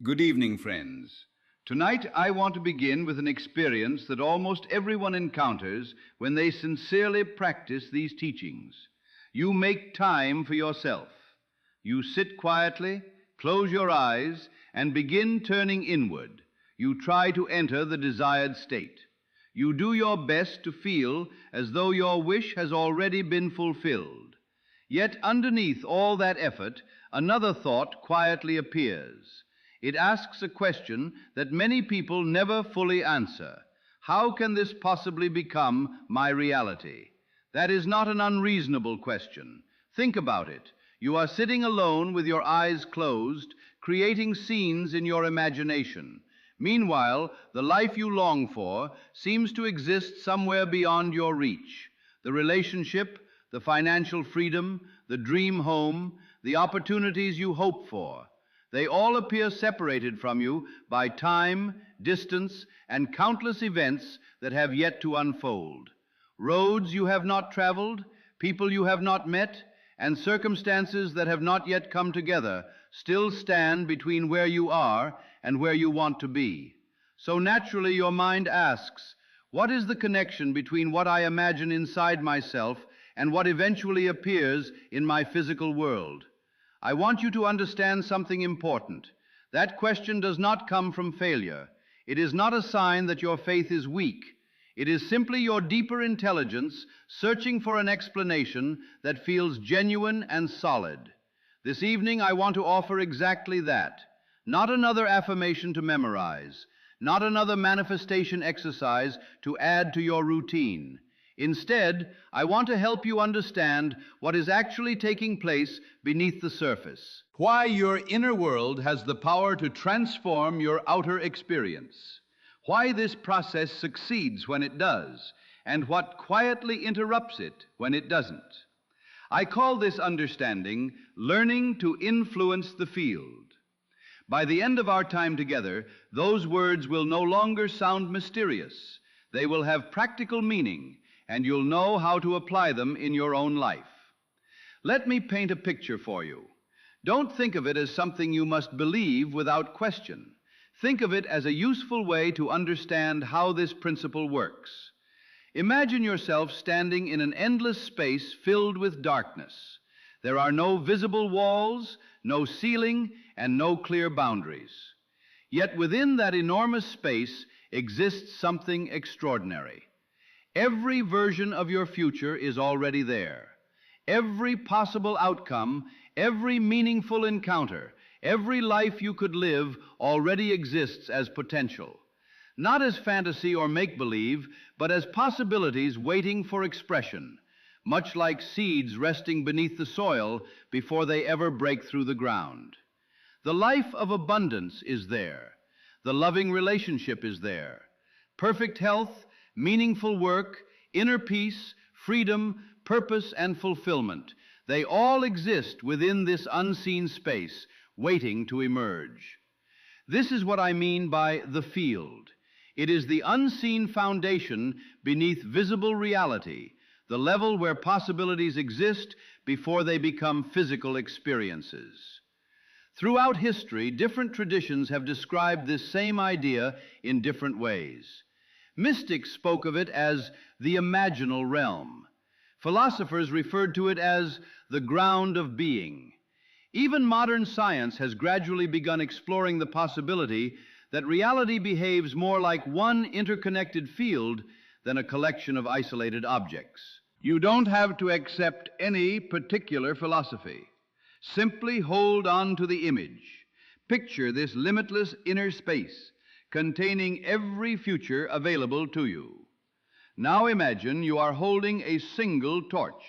Good evening, friends. Tonight I want to begin with an experience that almost everyone encounters when they sincerely practice these teachings. You make time for yourself. You sit quietly, close your eyes, and begin turning inward. You try to enter the desired state. You do your best to feel as though your wish has already been fulfilled. Yet underneath all that effort, another thought quietly appears. It asks a question that many people never fully answer. How can this possibly become my reality? That is not an unreasonable question. Think about it. You are sitting alone with your eyes closed, creating scenes in your imagination. Meanwhile, the life you long for seems to exist somewhere beyond your reach. The relationship, the financial freedom, the dream home, the opportunities you hope for. They all appear separated from you by time, distance, and countless events that have yet to unfold. Roads you have not traveled, people you have not met, and circumstances that have not yet come together still stand between where you are and where you want to be. So naturally your mind asks, what is the connection between what I imagine inside myself and what eventually appears in my physical world? I want you to understand something important. That question does not come from failure. It is not a sign that your faith is weak. It is simply your deeper intelligence searching for an explanation that feels genuine and solid. This evening I want to offer exactly that. Not another affirmation to memorize, not another manifestation exercise to add to your routine. Instead, I want to help you understand what is actually taking place beneath the surface. Why your inner world has the power to transform your outer experience. Why this process succeeds when it does, and what quietly interrupts it when it doesn't. I call this understanding learning to influence the field. By the end of our time together, those words will no longer sound mysterious. They will have practical meaning, and you'll know how to apply them in your own life. Let me paint a picture for you. Don't think of it as something you must believe without question. Think of it as a useful way to understand how this principle works. Imagine yourself standing in an endless space filled with darkness. There are no visible walls, no ceiling, and no clear boundaries. Yet within that enormous space exists something extraordinary. Every version of your future is already there. Every possible outcome, every meaningful encounter, every life you could live already exists as potential. Not as fantasy or make-believe, but as possibilities waiting for expression, much like seeds resting beneath the soil before they ever break through the ground. The life of abundance is there. The loving relationship is there. Perfect health, meaningful work, inner peace, freedom, purpose, and fulfillment. They all exist within this unseen space, waiting to emerge. This is what I mean by the field. It is the unseen foundation beneath visible reality, the level where possibilities exist before they become physical experiences. Throughout history, different traditions have described this same idea in different ways. Mystics spoke of it as the imaginal realm. Philosophers referred to it as the ground of being. Even modern science has gradually begun exploring the possibility that reality behaves more like one interconnected field than a collection of isolated objects. You don't have to accept any particular philosophy. Simply hold on to the image. Picture this limitless inner space containing every future available to you. Now imagine you are holding a single torch.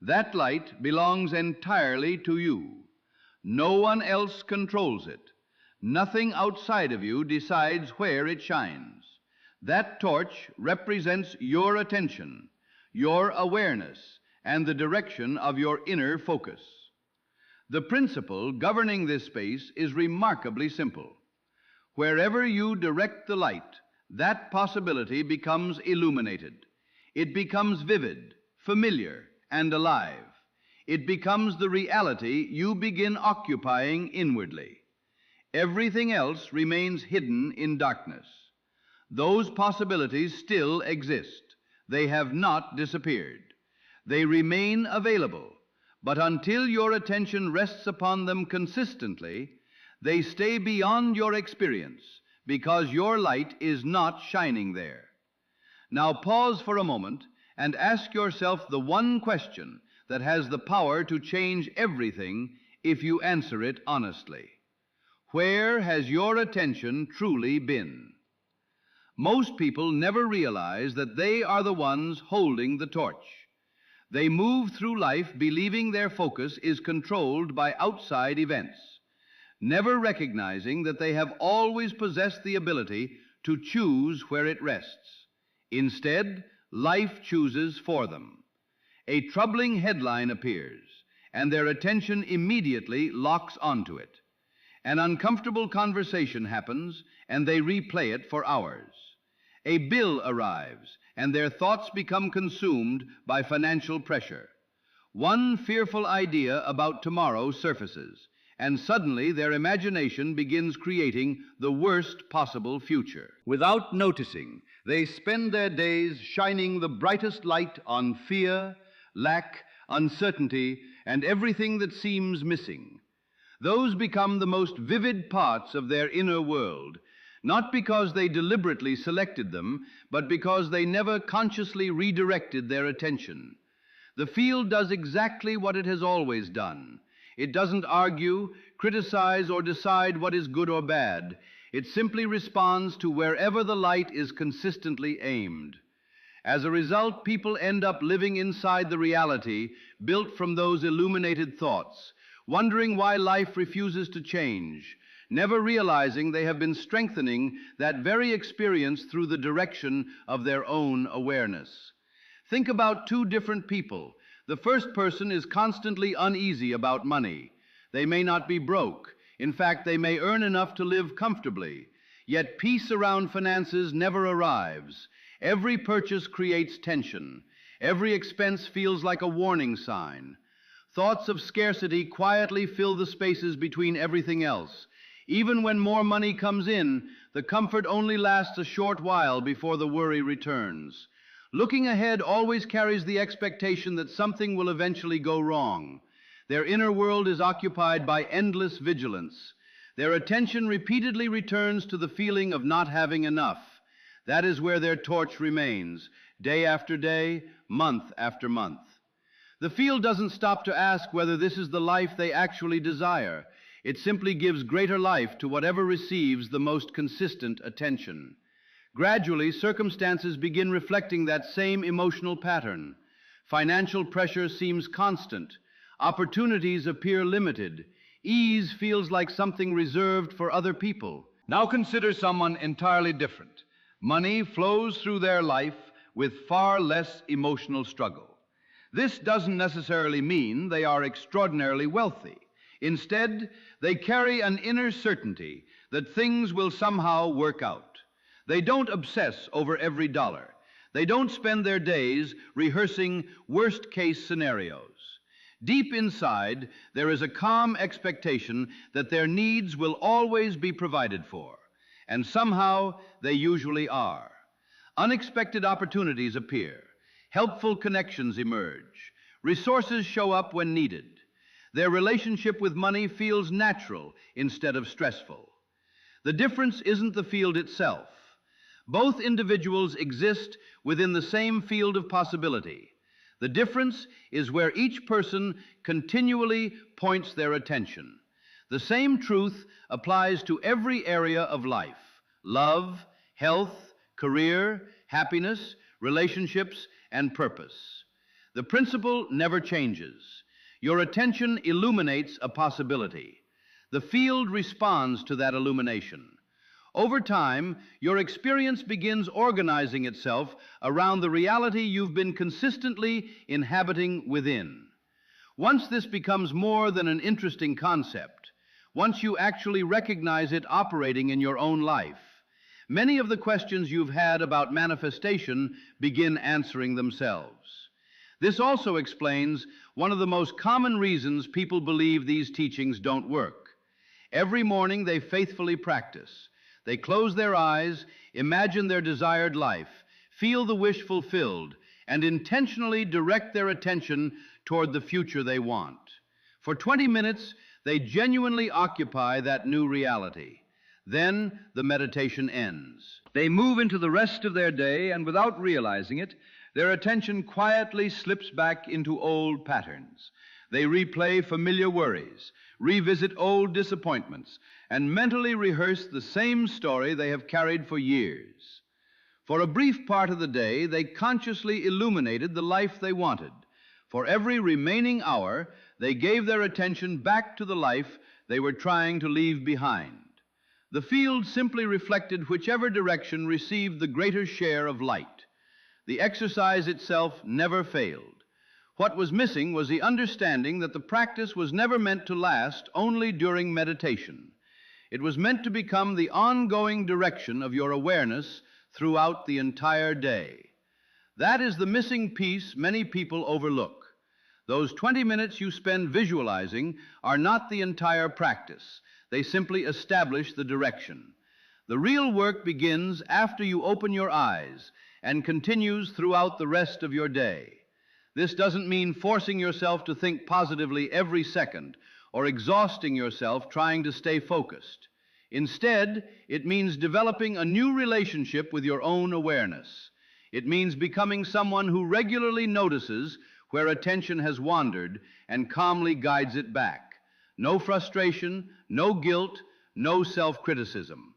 That light belongs entirely to you. No one else controls it. Nothing outside of you decides where it shines. That torch represents your attention, your awareness, and the direction of your inner focus. The principle governing this space is remarkably simple. Wherever you direct the light, that possibility becomes illuminated. It becomes vivid, familiar, and alive. It becomes the reality you begin occupying inwardly. Everything else remains hidden in darkness. Those possibilities still exist. They have not disappeared. They remain available, but until your attention rests upon them consistently, they stay beyond your experience because your light is not shining there. Now pause for a moment and ask yourself the one question that has the power to change everything if you answer it honestly. Where has your attention truly been? Most people never realize that they are the ones holding the torch. They move through life believing their focus is controlled by outside events, never recognizing that they have always possessed the ability to choose where it rests. Instead, life chooses for them. A troubling headline appears, and their attention immediately locks onto it. An uncomfortable conversation happens, and they replay it for hours. A bill arrives, and their thoughts become consumed by financial pressure. One fearful idea about tomorrow surfaces, and suddenly their imagination begins creating the worst possible future. Without noticing, they spend their days shining the brightest light on fear, lack, uncertainty, and everything that seems missing. Those become the most vivid parts of their inner world, not because they deliberately selected them, but because they never consciously redirected their attention. The field does exactly what it has always done. It doesn't argue, criticize, or decide what is good or bad. It simply responds to wherever the light is consistently aimed. As a result, people end up living inside the reality built from those illuminated thoughts, wondering why life refuses to change, never realizing they have been strengthening that very experience through the direction of their own awareness. Think about two different people. The first person is constantly uneasy about money. They may not be broke. In fact, they may earn enough to live comfortably. Yet peace around finances never arrives. Every purchase creates tension. Every expense feels like a warning sign. Thoughts of scarcity quietly fill the spaces between everything else. Even when more money comes in, the comfort only lasts a short while before the worry returns. Looking ahead always carries the expectation that something will eventually go wrong. Their inner world is occupied by endless vigilance. Their attention repeatedly returns to the feeling of not having enough. That is where their torch remains, day after day, month after month. The field doesn't stop to ask whether this is the life they actually desire. It simply gives greater life to whatever receives the most consistent attention. Gradually, circumstances begin reflecting that same emotional pattern. Financial pressure seems constant. Opportunities appear limited. Ease feels like something reserved for other people. Now consider someone entirely different. Money flows through their life with far less emotional struggle. This doesn't necessarily mean they are extraordinarily wealthy. Instead, they carry an inner certainty that things will somehow work out. They don't obsess over every dollar. They don't spend their days rehearsing worst-case scenarios. Deep inside, there is a calm expectation that their needs will always be provided for, and somehow they usually are. Unexpected opportunities appear. Helpful connections emerge. Resources show up when needed. Their relationship with money feels natural instead of stressful. The difference isn't the field itself. Both individuals exist within the same field of possibility. The difference is where each person continually points their attention. The same truth applies to every area of life: love, health, career, happiness, relationships, and purpose. The principle never changes. Your attention illuminates a possibility. The field responds to that illumination. Over time, your experience begins organizing itself around the reality you've been consistently inhabiting within. Once this becomes more than an interesting concept, once you actually recognize it operating in your own life, many of the questions you've had about manifestation begin answering themselves. This also explains one of the most common reasons people believe these teachings don't work. Every morning they faithfully practice. They close their eyes, imagine their desired life, feel the wish fulfilled, and intentionally direct their attention toward the future they want. For 20 minutes, they genuinely occupy that new reality. Then the meditation ends. They move into the rest of their day, and without realizing it, their attention quietly slips back into old patterns. They replay familiar worries, revisit old disappointments, and mentally rehearse the same story they have carried for years. For a brief part of the day, they consciously illuminated the life they wanted. For every remaining hour, they gave their attention back to the life they were trying to leave behind. The field simply reflected whichever direction received the greater share of light. The exercise itself never failed. What was missing was the understanding that the practice was never meant to last only during meditation. It was meant to become the ongoing direction of your awareness throughout the entire day. That is the missing piece many people overlook. Those 20 minutes you spend visualizing are not the entire practice. They simply establish the direction. The real work begins after you open your eyes and continues throughout the rest of your day. This doesn't mean forcing yourself to think positively every second or exhausting yourself trying to stay focused. Instead, it means developing a new relationship with your own awareness. It means becoming someone who regularly notices where attention has wandered and calmly guides it back. No frustration, no guilt, no self-criticism.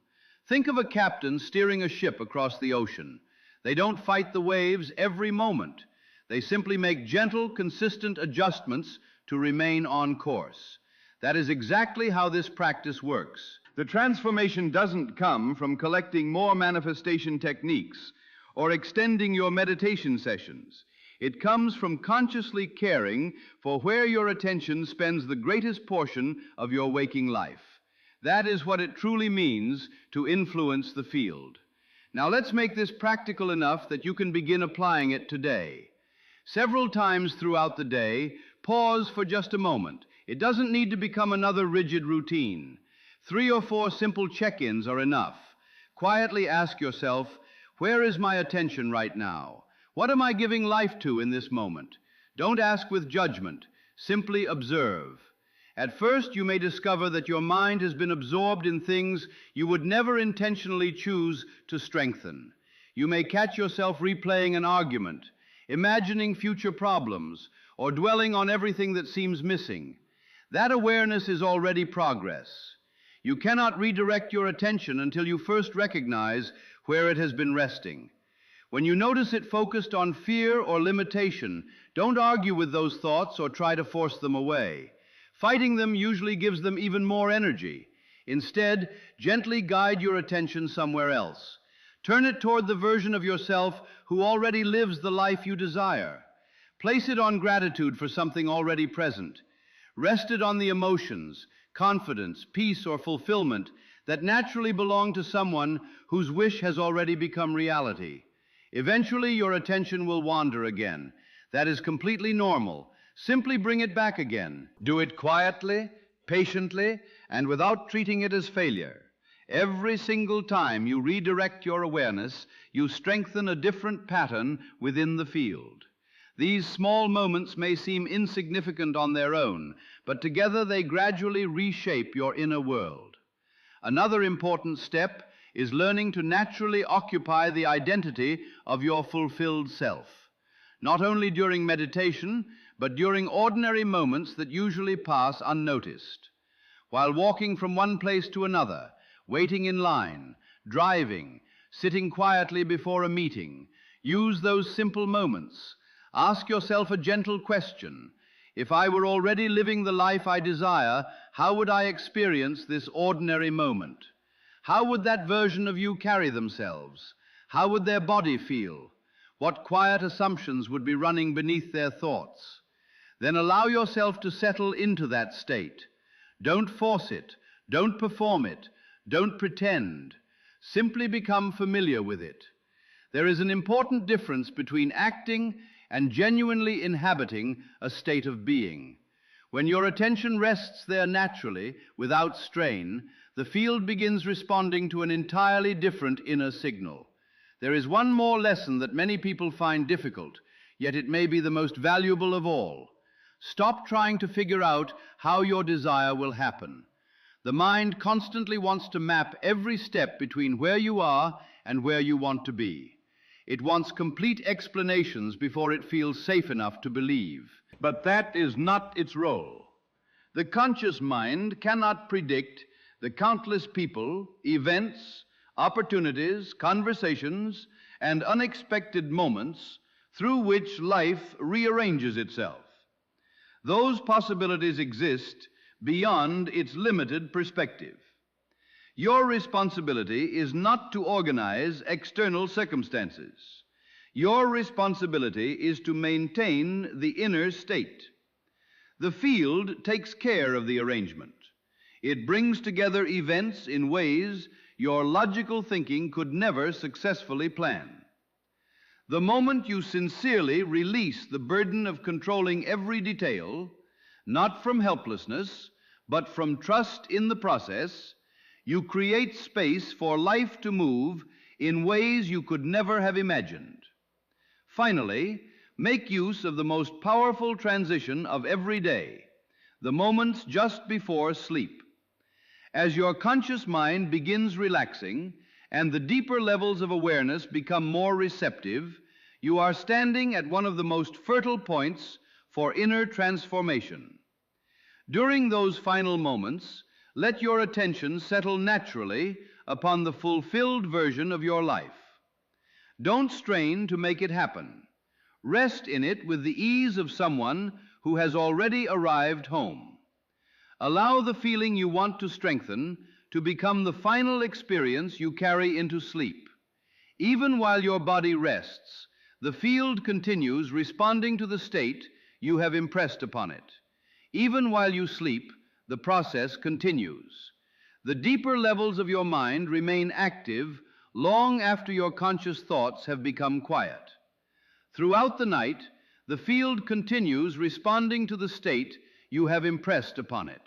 Think of a captain steering a ship across the ocean. They don't fight the waves every moment. They simply make gentle, consistent adjustments to remain on course. That is exactly how this practice works. The transformation doesn't come from collecting more manifestation techniques or extending your meditation sessions. It comes from consciously caring for where your attention spends the greatest portion of your waking life. That is what it truly means to influence the field. Now let's make this practical enough that you can begin applying it today. Several times throughout the day, pause for just a moment. It doesn't need to become another rigid routine. 3 or 4 simple check-ins are enough. Quietly ask yourself, where is my attention right now? What am I giving life to in this moment? Don't ask with judgment. Simply observe. At first, you may discover that your mind has been absorbed in things you would never intentionally choose to strengthen. You may catch yourself replaying an argument, imagining future problems, or dwelling on everything that seems missing. That awareness is already progress. You cannot redirect your attention until you first recognize where it has been resting. When you notice it focused on fear or limitation, don't argue with those thoughts or try to force them away. Fighting them usually gives them even more energy. Instead, gently guide your attention somewhere else. Turn it toward the version of yourself who already lives the life you desire. Place it on gratitude for something already present. Rest it on the emotions, confidence, peace, or fulfillment that naturally belong to someone whose wish has already become reality. Eventually, your attention will wander again. That is completely normal. Simply bring it back again. Do it quietly, patiently, and without treating it as failure. Every single time you redirect your awareness, you strengthen a different pattern within the field. These small moments may seem insignificant on their own, but together they gradually reshape your inner world. Another important step is learning to naturally occupy the identity of your fulfilled self. Not only during meditation, but during ordinary moments that usually pass unnoticed. While walking from one place to another, waiting in line, driving, sitting quietly before a meeting, use those simple moments. Ask yourself a gentle question. If I were already living the life I desire, how would I experience this ordinary moment? How would that version of you carry themselves? How would their body feel? What quiet assumptions would be running beneath their thoughts? Then allow yourself to settle into that state. Don't force it. Don't perform it. Don't pretend. Simply become familiar with it. There is an important difference between acting and genuinely inhabiting a state of being. When your attention rests there naturally, without strain, the field begins responding to an entirely different inner signal. There is one more lesson that many people find difficult, yet it may be the most valuable of all. Stop trying to figure out how your desire will happen. The mind constantly wants to map every step between where you are and where you want to be. It wants complete explanations before it feels safe enough to believe. But that is not its role. The conscious mind cannot predict the countless people, events, opportunities, conversations, and unexpected moments through which life rearranges itself. Those possibilities exist beyond its limited perspective. Your responsibility is not to organize external circumstances. Your responsibility is to maintain the inner state. The field takes care of the arrangement. It brings together events in ways your logical thinking could never successfully plan. The moment you sincerely release the burden of controlling every detail, not from helplessness, but from trust in the process, you create space for life to move in ways you could never have imagined. Finally, make use of the most powerful transition of every day, the moments just before sleep. As your conscious mind begins relaxing and the deeper levels of awareness become more receptive, you are standing at one of the most fertile points for inner transformation. During those final moments, let your attention settle naturally upon the fulfilled version of your life. Don't strain to make it happen. Rest in it with the ease of someone who has already arrived home. Allow the feeling you want to strengthen to become the final experience you carry into sleep. Even while your body rests, the field continues responding to the state you have impressed upon it. Even while you sleep, the process continues. The deeper levels of your mind remain active long after your conscious thoughts have become quiet. Throughout the night, the field continues responding to the state you have impressed upon it.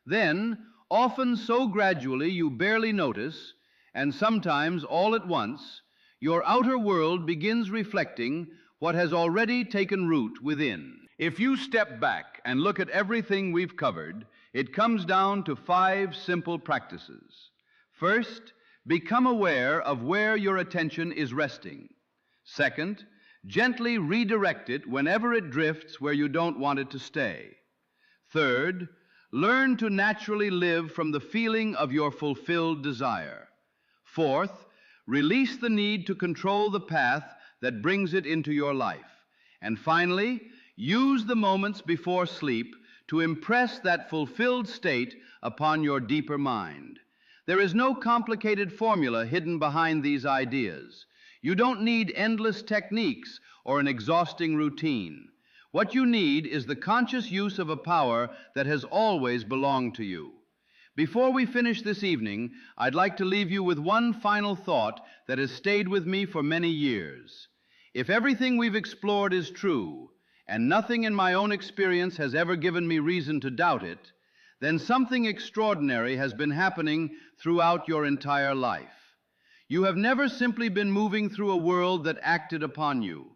Then, often so gradually you barely notice, and sometimes all at once, your outer world begins reflecting what has already taken root within. If you step back and look at everything we've covered, it comes down to 5 simple practices. First, become aware of where your attention is resting. Second, gently redirect it whenever it drifts where you don't want it to stay. Third, learn to naturally live from the feeling of your fulfilled desire. Fourth, release the need to control the path that brings it into your life. And finally, use the moments before sleep to impress that fulfilled state upon your deeper mind. There is no complicated formula hidden behind these ideas. You don't need endless techniques or an exhausting routine. What you need is the conscious use of a power that has always belonged to you. Before we finish this evening, I'd like to leave you with one final thought that has stayed with me for many years. If everything we've explored is true, and nothing in my own experience has ever given me reason to doubt it, then something extraordinary has been happening throughout your entire life. You have never simply been moving through a world that acted upon you.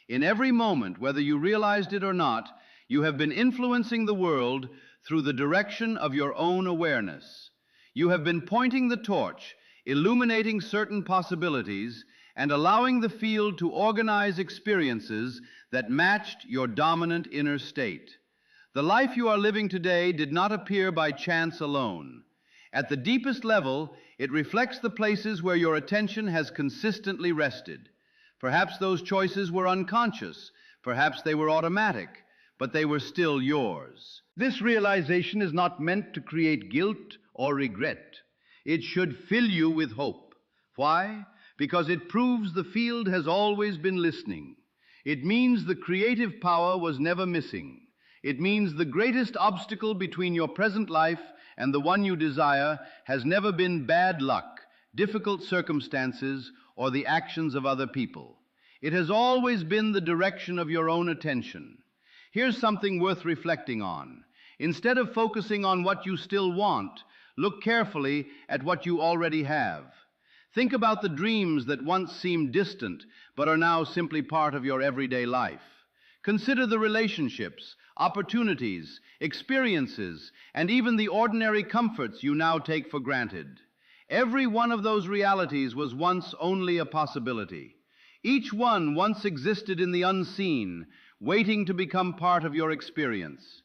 In every moment, whether you realized it or not, you have been influencing the world through the direction of your own awareness. You have been pointing the torch, illuminating certain possibilities, and allowing the field to organize experiences that matched your dominant inner state. The life you are living today did not appear by chance alone. At the deepest level, it reflects the places where your attention has consistently rested. Perhaps those choices were unconscious, perhaps they were automatic, but they were still yours. This realization is not meant to create guilt or regret. It should fill you with hope. Why? Because it proves the field has always been listening. It means the creative power was never missing. It means the greatest obstacle between your present life and the one you desire has never been bad luck, difficult circumstances, or the actions of other people. It has always been the direction of your own attention. Here's something worth reflecting on. Instead of focusing on what you still want, look carefully at what you already have. Think about the dreams that once seemed distant but are now simply part of your everyday life. Consider the relationships, opportunities, experiences, and even the ordinary comforts you now take for granted. Every one of those realities was once only a possibility. Each one once existed in the unseen, waiting to become part of your experience.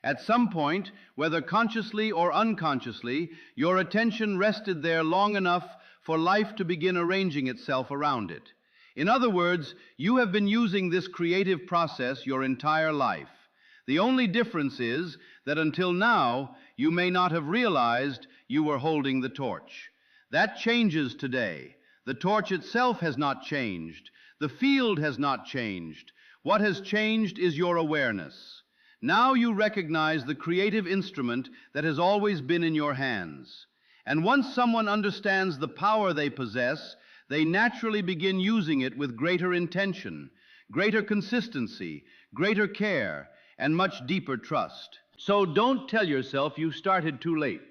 At some point, whether consciously or unconsciously, your attention rested there long enough for life to begin arranging itself around it. In other words, you have been using this creative process your entire life. The only difference is that until now, you may not have realized you were holding the torch. That changes today. The torch itself has not changed. The field has not changed. What has changed is your awareness. Now you recognize the creative instrument that has always been in your hands. And once someone understands the power they possess, they naturally begin using it with greater intention, greater consistency, greater care, and much deeper trust. So don't tell yourself you started too late.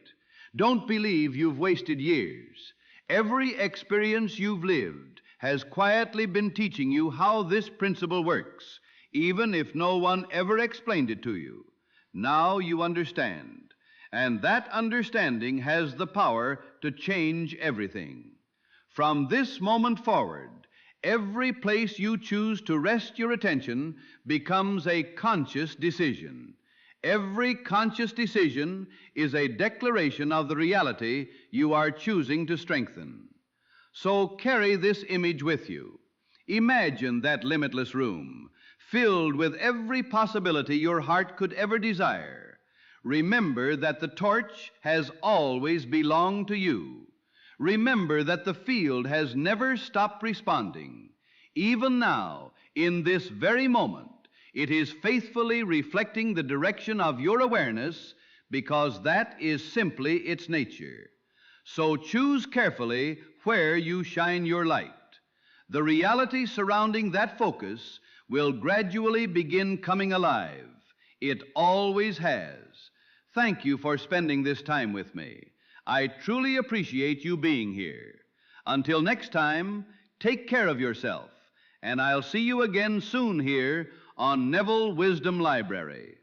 Don't believe you've wasted years. Every experience you've lived has quietly been teaching you how this principle works, even if no one ever explained it to you. Now you understand. And that understanding has the power to change everything. From this moment forward, every place you choose to rest your attention becomes a conscious decision. Every conscious decision is a declaration of the reality you are choosing to strengthen. So carry this image with you. Imagine that limitless room, filled with every possibility your heart could ever desire. Remember that the torch has always belonged to you. Remember that the field has never stopped responding. Even now, in this very moment, it is faithfully reflecting the direction of your awareness because that is simply its nature. So choose carefully where you shine your light. The reality surrounding that focus will gradually begin coming alive. It always has. Thank you for spending this time with me. I truly appreciate you being here. Until next time, take care of yourself, and I'll see you again soon here on Neville Wisdom Library.